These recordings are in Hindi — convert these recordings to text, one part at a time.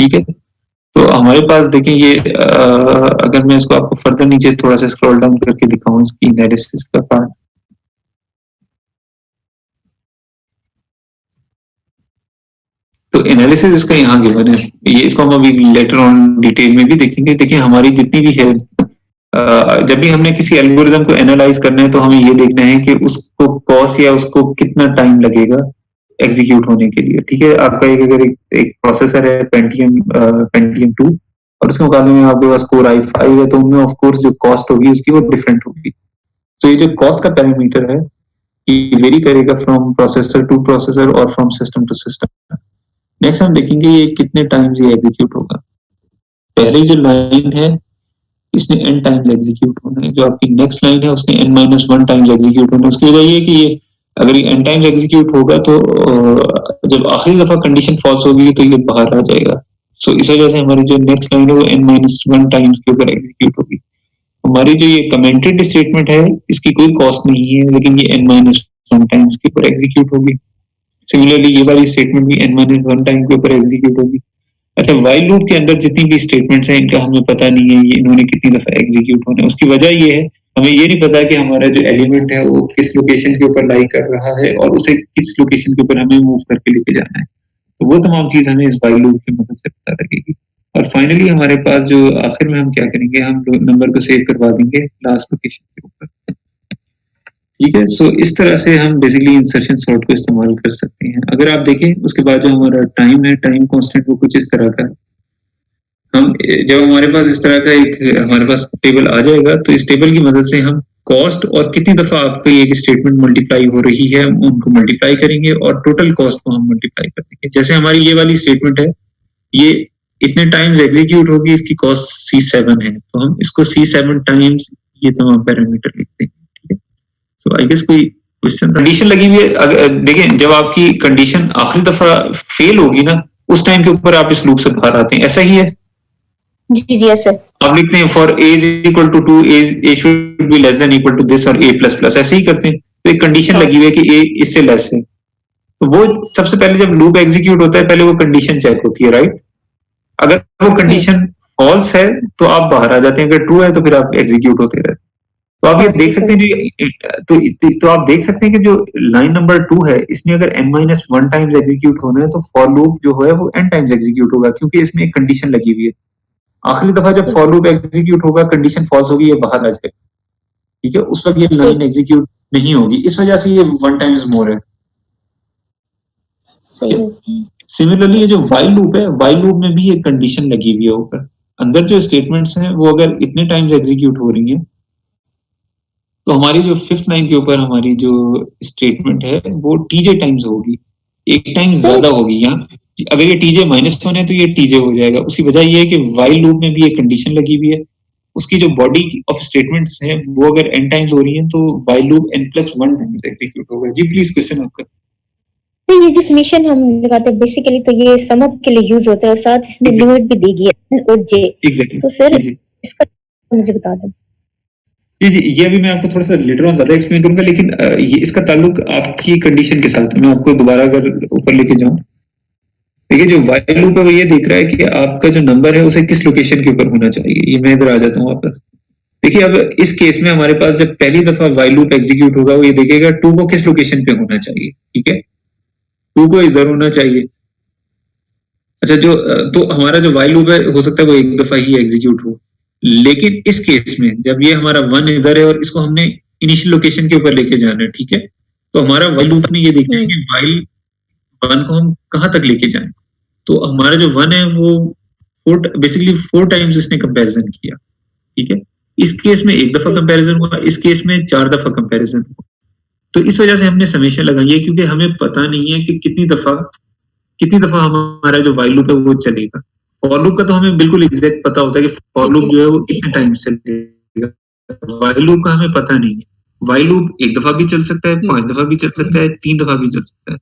ठीक है? तो हमारे पास देखिए ये अगर मैं इसको आपको फर्दर नीचे थोड़ा सा स्क्रॉल डाउन करके दिखाऊँ इसकी एनालिसिस का पार्ट। तो एनालिसिस इसका यहाँ गिवन है। ये इसको हम अभी लेटर ऑन डिटेल में भी देखेंगे। देखिए हमारी जितनी भी है जब भी हमने किसी एल्गोरिदम को एनालाइज करना है तो हमें ये देखना है कि उसको कॉस्ट या उसको कितना टाइम लगेगा एग्जीक्यूट होने के लिए। ठीक है, आपका एक अगर एक प्रोसेसर है पेंटियम 2 और उसके मुकाबले में आपके पास कोर i5 है, तो उनमें ऑफ कोर्स जो कॉस्ट होगी उसकी वो डिफरेंट होगी। तो ये जो कॉस्ट का पैरामीटर है ये वेरी करेगा फ्रॉम प्रोसेसर टू प्रोसेसर और from system to system. Next हम देखेंगे ये कितने टाइम्स ये एग्जीक्यूट होगा। पहली जो लाइन है इसने n टाइम्स एग्जीक्यूट होना है, जो आपकी नेक्स्ट लाइन है उसने n-1 टाइम्स एग्जीक्यूट होना है। उसकी वजह ये है कि ये अगर ये n टाइम्स एग्जीक्यूट होगा तो जब आखिरी दफा कंडीशन फॉल्स होगी तो ये बाहर आ जाएगा। सो इस वजह से हमारी जो नेक्स्ट लाइन है वो n-1 टाइम्स के ऊपर एग्जीक्यूट होगी। हमारी जो ये कमेंटेड स्टेटमेंट है इसकी कोई कॉस्ट नहीं है, लेकिन ये n-1 टाइम्स के ऊपर एग्जीक्यूट होगी। सिमिलरली ये वाली स्टेटमेंट भी n-1 टाइम के ऊपर एग्जीक्यूट होगी। अच्छा, व्हाइल लूप के अंदर जितनी भी स्टेटमेंट्स हैं इनका हमें पता नहीं है ये इन्होंने कितनी दफा एग्जीक्यूट होने। उसकी वजह ये है हमें ये नहीं पता कि हमारा जो एलिमेंट है वो किस लोकेशन के ऊपर लाई कर रहा है और उसे किस लोकेशन के ऊपर हमें मूव करके लेके जाना है। तो वो तमाम चीज हमें इस व्हाइल लूप की मदद से पता लगेगी। और फाइनली हमारे पास जो आखिर में हम क्या करेंगे, हम नंबर को सेव करवा देंगे लास्ट लोकेशन के ऊपर। ठीक है, सो इस तरह से हम बेसिकली इंसर्शन सॉर्ट को इस्तेमाल कर सकते हैं। अगर आप देखें उसके बाद जो हमारा टाइम है, टाइम कांस्टेंट वो कुछ इस तरह का है। हम जब हमारे पास इस तरह का एक हमारे पास टेबल आ जाएगा तो इस टेबल की मदद से हम कॉस्ट और कितनी दफा आपकी एक स्टेटमेंट मल्टीप्लाई हो रही है उनको मल्टीप्लाई करेंगे और टोटल कॉस्ट को हम मल्टीप्लाई कर देंगे। जैसे हमारी ये वाली स्टेटमेंट है, ये इतने टाइम्स एग्जीक्यूट होगी, इसकी कॉस्ट C7 है, तो हम इसको C7 टाइम्स ये तमाम पैरामीटर लिखते हैं। ठीक है, तो आई गेस कोई क्वेश्चन, कंडीशन लगी हुई है। देखें जब आपकी कंडीशन आखिरी दफा फेल होगी ना उस टाइम के ऊपर आप इस लूप से बाहर आते हैं, ऐसा ही है? जी जी सर। आप लिखते हैं for a is equal to 2 a should be less than equal to this और a प्लस प्लस, ऐसे ही करते हैं। तो एक कंडीशन लगी हुई है कि a इससे लेस है, तो वो सबसे पहले जब लूप एग्जीक्यूट होता है पहले वो कंडीशन चेक होती है, राइट? अगर वो कंडीशन फॉल्स है तो आप बाहर आ जाते हैं, अगर ट्रू है तो फिर आप एग्जीक्यूट होते रहते हैं। तो आप ये देख सकते हैं तो आप देख सकते हैं कि जो लाइन नंबर 2 है इसने अगर n-1 टाइम्स एग्जीक्यूट होना है तो फॉर लूप जो है वो n टाइम्स एग्जीक्यूट होगा, क्योंकि इसमें एक कंडीशन लगी हुई है। आखिरी दफा जब फॉर लूप एग्जीक्यूट होगा कंडीशन फॉल्स होगी, ये बाहर आ जाएगा। ठीक है, उस वक्त ये लाइन एग्जीक्यूट नहीं होगी, इस वजह से ये 1 टाइम्स मोर है। सिमिलरली ये जो व्हाइल लूप है, व्हाइल लूप में भी एक कंडीशन लगी हुई है ऊपर। अंदर जो स्टेटमेंट्स हैं वो अगर इतने टाइम्स एग्जीक्यूट हो रही हैं तो हमारी जो 5th लाइन के ऊपर हमारी जो स्टेटमेंट है वो tj टाइम्स होगी, एक टाइम ज्यादा होगी। यहाँ अगर ये tj -1 है तो ये tj हो जाएगा। उसकी वजह ये है कि व्हाइल लूप में भी एक कंडीशन लगी हुई है, उसकी जो बॉडी ऑफ स्टेटमेंट्स हैं वो अगर n टाइम्स हो रही हैं तो while loop n+1 times execute होगा। जी प्लीज क्वेश्चन आपका। ये जो समेशन हम लगाते हैं बेसिकली तो ये सम अप के लिए यूज होता है और साथ इसमें लिमिट भी दी गई है n और j। एग्जैक्टली, तो सर इसका मुझे बता दें। जी, ये अभी मैं आपको थोड़ा सा लेटर ऑन ज्यादा एक्सप्लेन करूंगा, लेकिन ये इसका ताल्लुक आपकी कंडीशन के साथ है। मैं आपको दोबारा अगर ऊपर लेके जाऊं, देखिए जो व्हाइल लूप है वो ये देख रहा है कि आपका जो नंबर है उसे किस लोकेशन के ऊपर होना चाहिए। ये मैं इधर आ जाता हूँ वापस। देखिए अब इस केस में हमारे पास जब पहली दफा व्हाइल लूप एग्जीक्यूट होगा वो ये देखेगा 2 को किस लोकेशन पे होना चाहिए। ठीक है, 2 को इधर होना चाहिए। अच्छा, जो तो हमारा जो व्हाइल लूप है हो सकता है वो एक दफा ही एग्जीक्यूट हो, लेकिन इस केस में जब ये हमारा 1 इधर है और इसको हमने इनिशियल लोकेशन के ऊपर लेके जाना है, ठीक है, तो हमारा व्हाइल लूप ने ये देखा है कि व्हाइल 1 को हम कहाँ तक लेके जाएं। तो हमारा जो 1 है वो बेसिकली 4 टाइम्स इसने कंपैरिजन किया। ठीक है, इस केस में एक दफा कंपैरिजन हुआ, इस केस में 4 दफा कंपैरिजन हुआ। तो इस वजह से हमने समेशन लगाई है, क्योंकि हमें पता नहीं है कि कितनी दफा हमारा जो व्हाइल लूप है वो चलेगा। फॉर लूप का तो हमें बिल्कुल एग्जैक्ट पता होता है कि फॉर लूप जो है वो कितने टाइम चलेगा। व्हाइल लूप का हमें पता नहीं है। व्हाइल लूप एक दफा भी चल सकता है, 5 दफा भी चल सकता है, 3 दफा भी चल सकता है।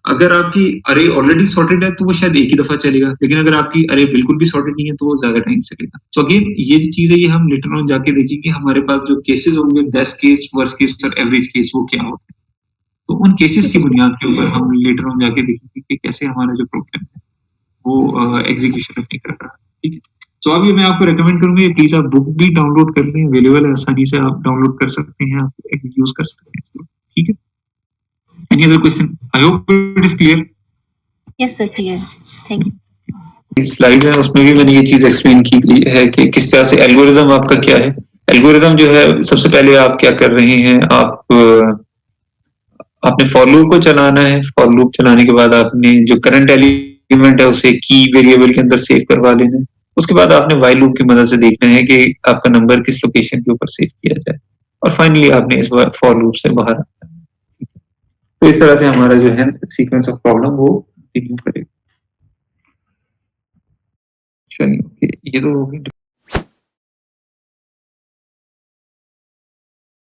अगर आपकी अरे ऑलरेडी सॉर्टेड है तो वो शायद एक ही दफा चलेगा, लेकिन अगर आपकी अरे बिल्कुल भी सॉर्टेड नहीं है तो वो ज्यादा टाइम चलेगा। तो अगेन ये जो चीज है ये हम लेटर ऑन जाके देखेंगे हमारे पास जो केसेस होंगे, बेस्ट केस, वर्स्ट केस और एवरेज केस, वो क्या होते हैं। तो उन केसेस की बुनियाद के ऊपर हम लेटर ऑन जाके देखेंगे कि कैसे हमारा जो प्रॉब्लम है वो एग्जीक्यूशन अपनी कर रहा है, ठीक है। तो अभी मैं आपको रेकमेंड करूंगा ये प्लीज आप बुक भी डाउनलोड कर लें, अवेलेबल है, आसानी से आप डाउनलोड कर सकते हैं, आप यूज कर सकते हैं, ठीक है। Any other question? I hope it is clear. Yes sir, clear, thank you. Slide है उसमें भी मैंने ये चीज एक्सप्लेन की है कि किस तरह से एल्गोरिदम आपका क्या है। एल्गोरिदम जो है सबसे पहले आप क्या कर रहे हैं, आपने फॉर लूप को चलाना है। फॉर लूप चलाने के बाद आपने जो करंट एलिमेंट है उसे की वेरिएबल के अंदर सेव करवा लेना है। उसके बाद आपने व्हाइल लूप की मदद से देखना है कि आपका नंबर किस लोकेशन के ऊपर सेव किया जाए, और फाइनली आपने इस फॉर लूप से बाहर आना है। तो इस तरह से हमारा जो है सीक्वेंस ऑफ प्रॉब्लम वो कंटिन्यू करेगा। चलिए, ये तो हो गई।